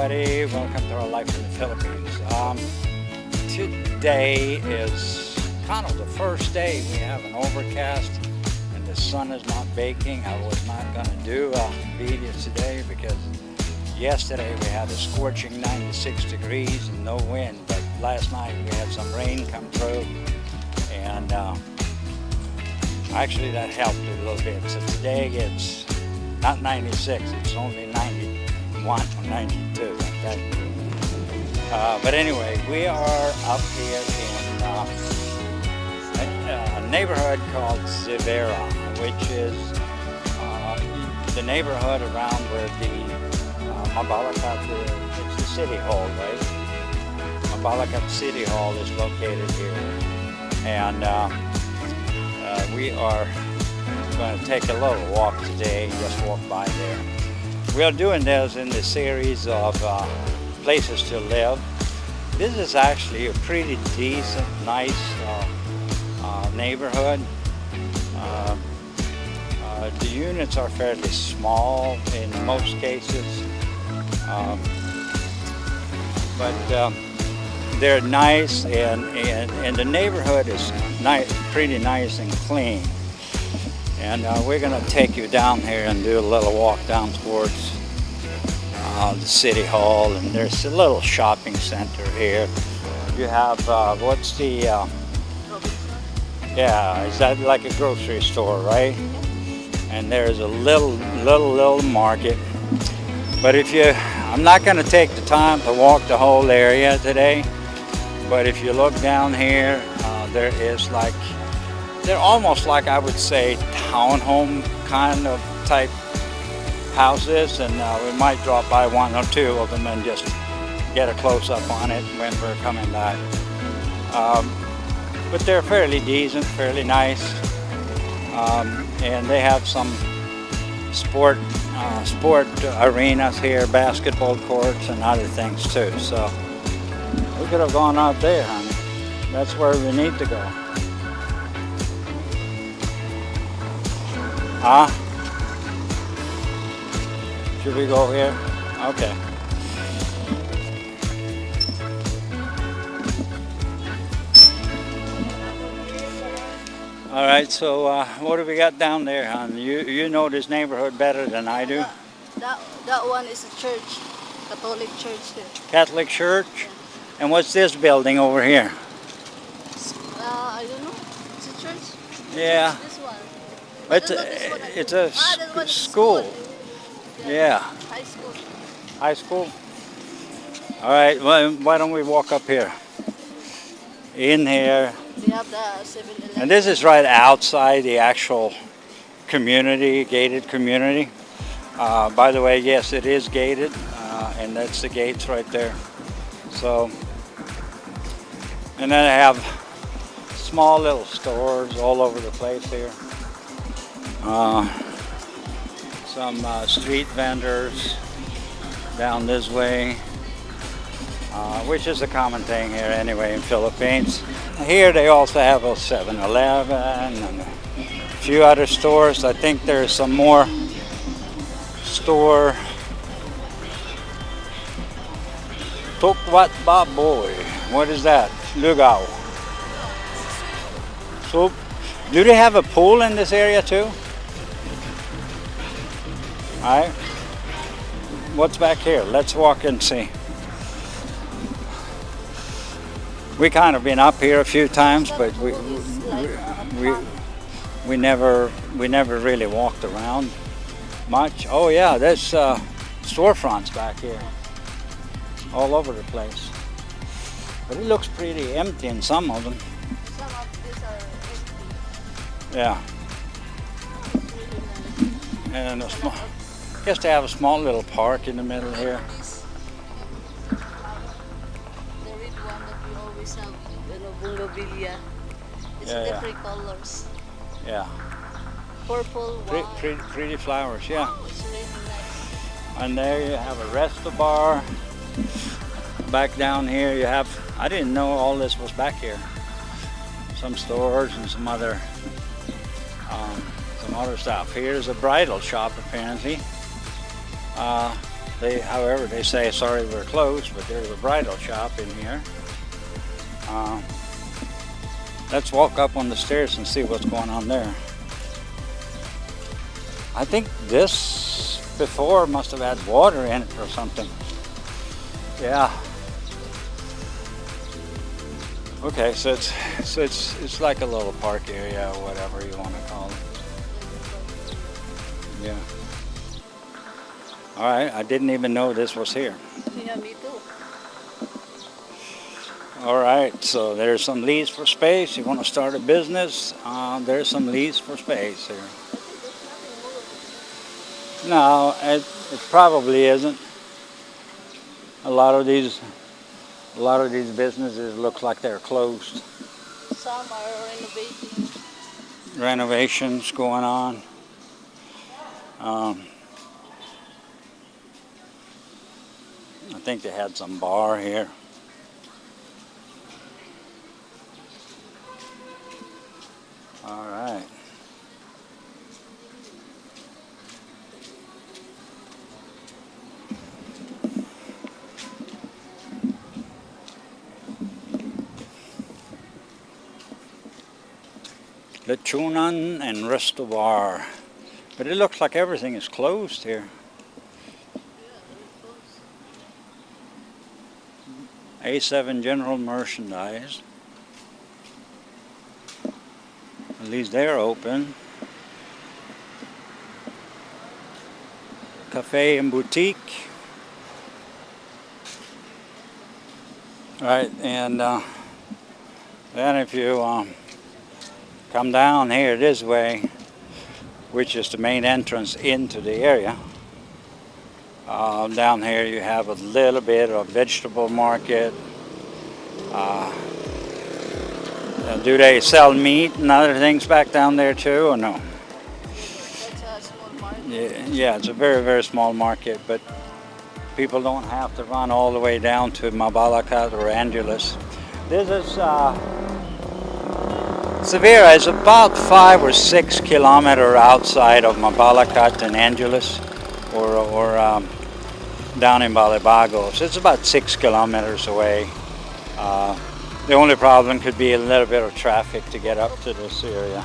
everybody. Welcome to our life in the Philippines. Today is kind of the first day we have an overcast and the sun is not baking. I was not going to do a video today because yesterday we had a scorching 96 degrees and no wind, but last night we had some rain come through, and actually that helped a little bit. So today it's not 96, it's only 91 or 92. Okay? But anyway, we are up here in a neighborhood called Xevera, which is the neighborhood around where the it's the city hall, right? Balibago City Hall is located here, and we are going to take a little walk today, just walk by there. We are doing this in the series of places to live. This is actually a pretty decent, nice neighborhood. The units are fairly small in most cases, but they're nice, and the neighborhood is pretty nice and clean. And we're going to take you down here and do a little walk down towards the city hall, and there's a little shopping center here. You have what's the yeah, is that like a grocery store, right? And there's a little market. But if you, I'm not going to take the time to walk the whole area today, but if you look down here, there is like, they're almost like, I would say, townhome kind of type houses, and we might drop by one or two of them and just get a close-up on it when we're coming back. But they're fairly decent, fairly nice, and they have some sport arenas here, basketball courts and other things too. So we could have gone out there, honey. That's where we need to go. Huh? Should we go here? Okay. All right, so what do we got down there, hon? You know this neighborhood better than I do. That one is a church, Catholic church here. Catholic church? Yeah. And what's this building over here? I don't know. It's a church. Yeah. This one. It's a school. Yeah. High school. High school? All right, well, why don't we walk up here? In here. We have the 7-Eleven. And this is right outside the actual community, gated community. By the way, yes, it is gated, and that's the gates right there. So, and then I have small little stores all over the place here. Some street vendors down this way, which is a common thing here anyway in Philippines. Here they also have a 7-Eleven and a few other stores. I think there's some more store. Tokwat Baboy. What is that? Lugaw. Soup. Do they have a pool in this area too? Alright. What's back here? Let's walk and see. We kind of been up here a few times, but we never really walked around much. Oh yeah, there's storefronts back here, all over the place. But it looks pretty empty in some of them. Some of these are empty. Yeah. And a small, I guess they have a small little park in the middle here. The red one that we always have, bougainvillea. It's different colors. Yeah. Purple, white. Pretty flowers, yeah. Oh, it's really nice. And there you have a resto bar. Back down here you have, I didn't know all this was back here. Some stores and some other stuff. Here's a bridal shop apparently. However, they say sorry we're closed, but there's a bridal shop in here. Let's walk up on the stairs and see what's going on there. I think this before must have had water in it or something. Yeah. Okay, so it's like a little park area or whatever you want to call it. Yeah. All right, I didn't even know this was here. Yeah, me too. All right, so there's some leads for space. You want to start a business? There's some leads for space here. No, it probably isn't. A lot of these businesses look like they're closed. Some are renovating. Renovations going on. I think they had some bar here. All right. Lechonan and Resto Bar. But it looks like everything is closed here. A7 General Merchandise. At least they're open. Cafe and Boutique. Right, and then if you come down here this way, which is the main entrance into the area, down here you have a little bit of vegetable market. Do they sell meat and other things back down there too, or no? That's a small market. Yeah, it's a very, very small market, but people don't have to run all the way down to Mabalacat or Angeles. This is Xevera is about 5 or 6 kilometers outside of Mabalacat and Angeles, or down in Balibago. So it's about 6 kilometers away. The only problem could be a little bit of traffic to get up to this area.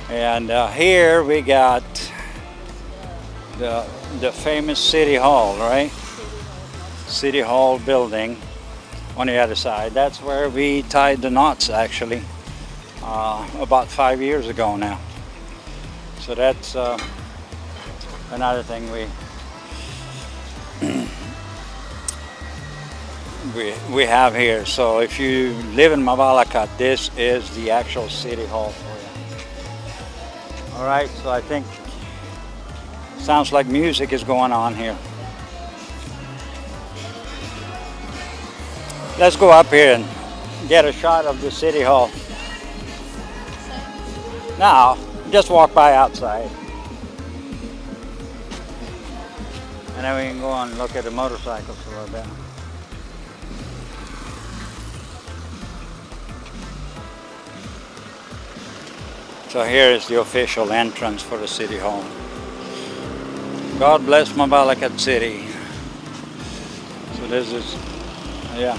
And here we got the famous City Hall, right? City Hall building on the other side. That's where we tied the knots actually, about 5 years ago now. So that's another thing we have here. So if you live in Mabalacat, this is the actual City Hall for you. All right, so I think sounds like music is going on here. Let's go up here and get a shot of the City Hall. Now, just walk by outside. And then we can go and look at the motorcycles a little bit. So here is the official entrance for the City Hall. God bless Mabalacat City. So this is, yeah.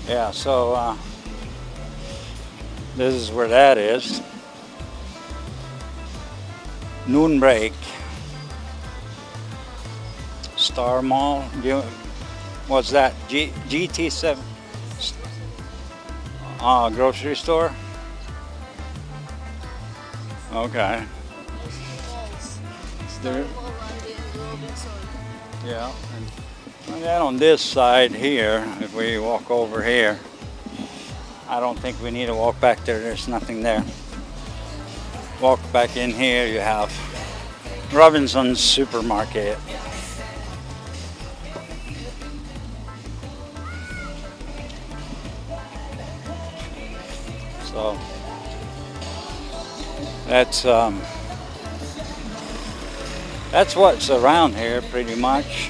Yeah, so this is where that is. Noon break. Star Mall. What's that? GT7? Grocery store? Okay. There. Yeah. And then on this side here, if we walk over here, I don't think we need to walk back there. There's nothing there. Walk back in here, you have Robinson's Supermarket. So that's what's around here pretty much.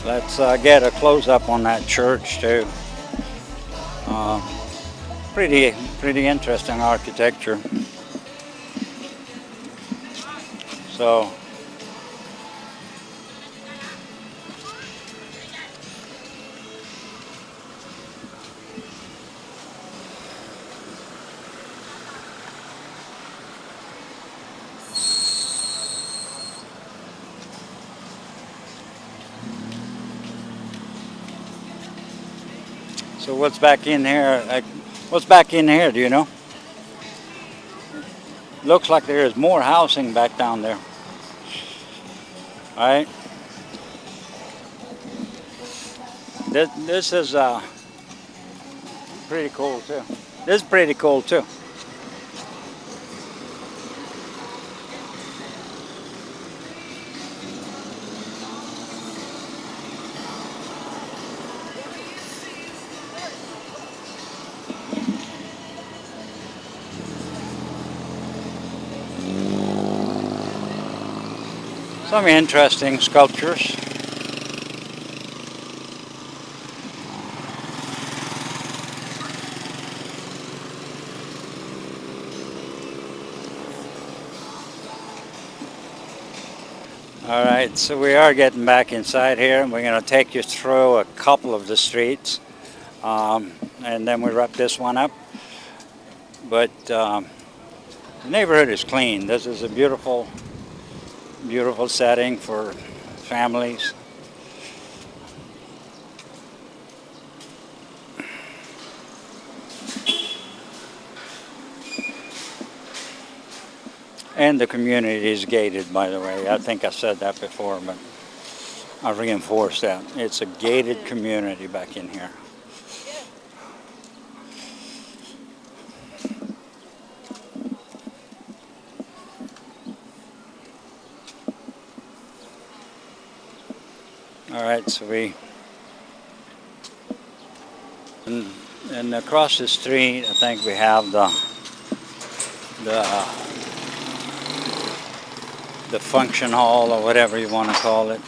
Let's get a close-up on that church too. Pretty interesting architecture. So so what's back in here? Like, what's back in here? Do you know? Looks like there is more housing back down there. All right. This is pretty cool too. This is pretty cool too. Some interesting sculptures. All right, so we are getting back inside here, and we're going to take you through a couple of the streets, and then we wrap this one up. But the neighborhood is clean. This is a beautiful, beautiful setting for families. And the community is gated, by the way. I think I said that before, but I reinforce that. It's a gated community back in here. All right, so and across the street, I think we have the function hall, or whatever you want to call it.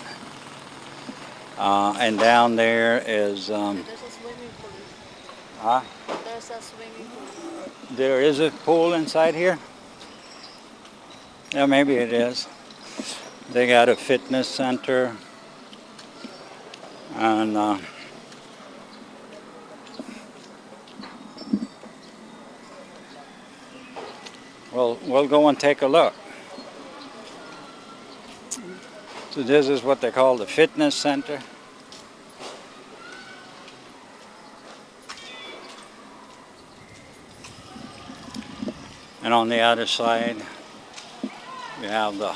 And down there is There's a swimming pool. huh? There's a swimming pool. There is a pool inside here? Yeah, maybe it is. They got a fitness center. And we'll go and take a look. So this is what they call the fitness center. And on the other side, we have the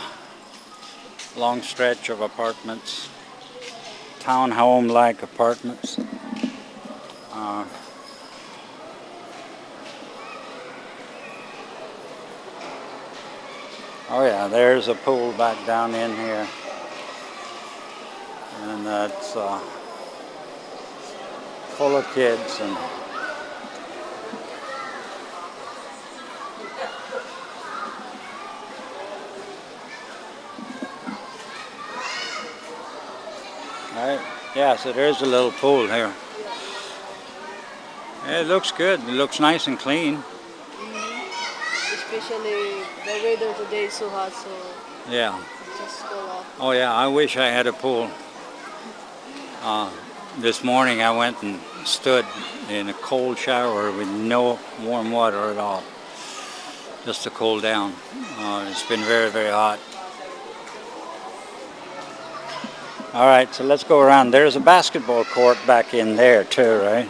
long stretch of apartments, townhome-like apartments. Oh yeah, there's a pool back down in here. And that's full of kids. And all right, yeah, so there's a little pool here. Yeah, it looks good. It looks nice and clean. Especially the weather today is so hot, so Yeah. just go out. Oh yeah, I wish I had a pool. This morning I went and stood in a cold shower with no warm water at all, just to cool down. It's been very, very hot. All right, so let's go around. There's a basketball court back in there too, right?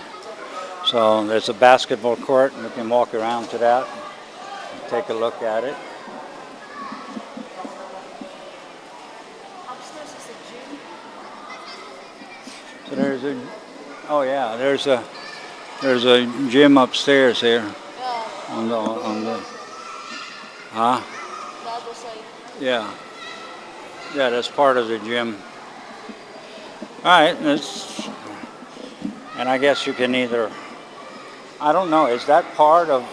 So there's a basketball court, and we can walk around to that and take a look at it. Upstairs is a gym. So there's a gym upstairs here Yeah, on the the huh? other side. Yeah, that's part of the gym. All right, and I guess you can either, I don't know, is that part of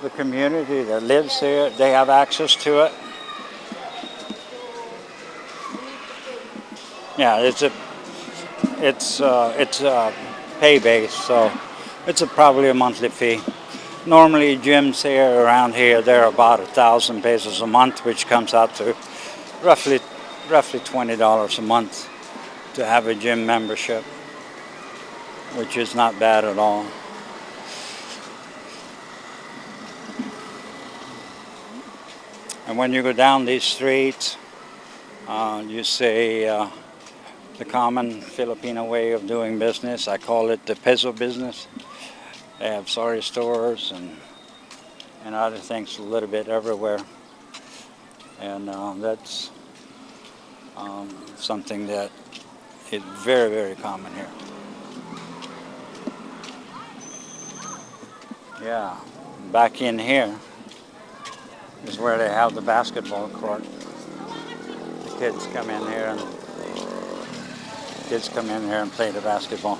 the community that lives here? They have access to it? Yeah, it's pay based, so it's probably a monthly fee. Normally gyms here around here, they're about 1,000 pesos a month, which comes out to roughly $20 a month to have a gym membership, which is not bad at all. And when you go down these streets, you see the common Filipino way of doing business. I call it the peso business. They have sari stores and other things a little bit everywhere. And that's something that is very, very common here. Yeah, back in here is where they have the basketball court. The kids come in here and play the basketball.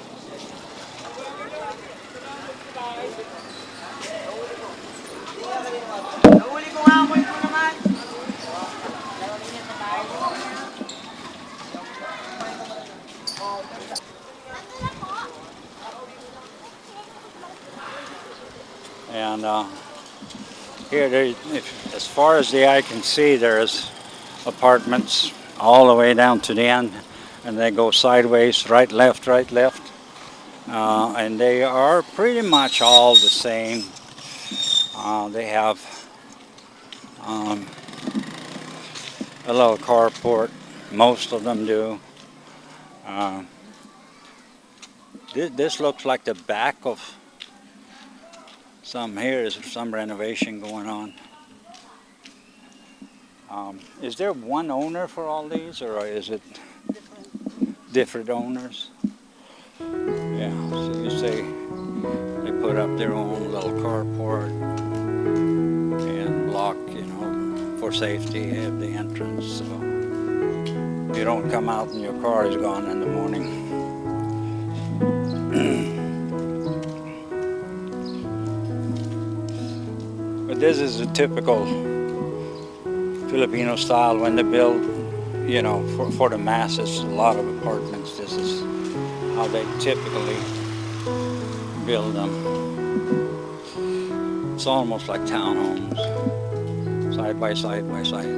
And here, as far as the eye can see, there's apartments all the way down to the end, and they go sideways, right, left, and they are pretty much all the same. They have a little carport. Most of them do. This looks like the back of some. Here is some renovation going on. Is there one owner for all these, or is it different owners? Yeah, so you see they put up their own little carport and block, for safety, have the entrance, so you don't come out and your car is gone in the morning. But this is a typical Filipino style when they build, for the masses, a lot of apartments. This is how they typically build them. It's almost like townhomes, side by side by side.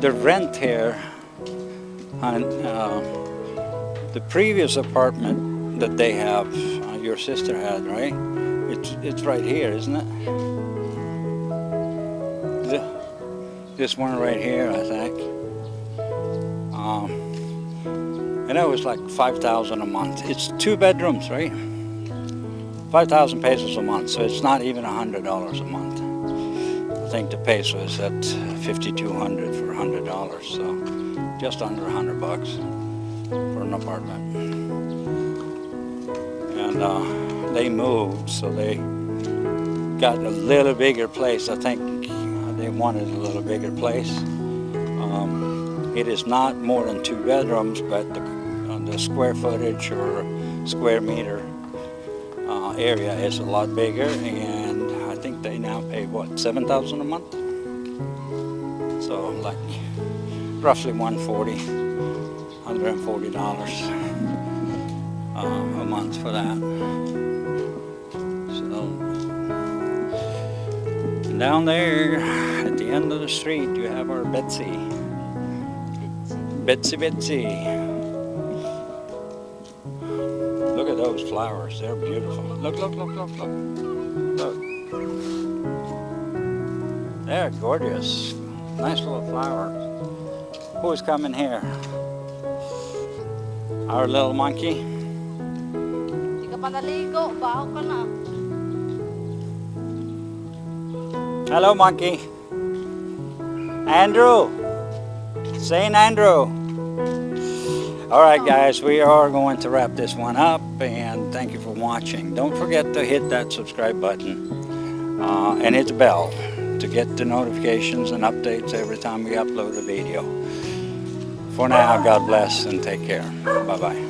The rent here on the previous apartment that they have, your sister had, right? It's right here, isn't it? This one right here, I think. And it was like 5,000 a month. It's 2 bedrooms, right? 5,000 pesos a month, so it's not even $100 a month. I think the peso is at 5,200 for $100, so just under $100 for an apartment. And they moved, so they got a little bigger place. I think they wanted a little bigger place. It is not more than 2 bedrooms, but the square footage or square meter area is a lot bigger, and I think they now pay what, 7,000 a month? So like roughly $140 a month for that. So down there at the end of the street you have our Betsy. Look at those flowers, they're beautiful. Look. They're gorgeous. Nice little flowers. Who's coming here? Our little monkey. Di ka pa naligo, baho ka na. Hello, monkey. Andrew. St. Andrew. All right, guys, we are going to wrap this one up, and thank you for watching. Don't forget to hit that subscribe button and hit the bell to get the notifications and updates every time we upload a video. For now, God bless and take care. Bye-bye.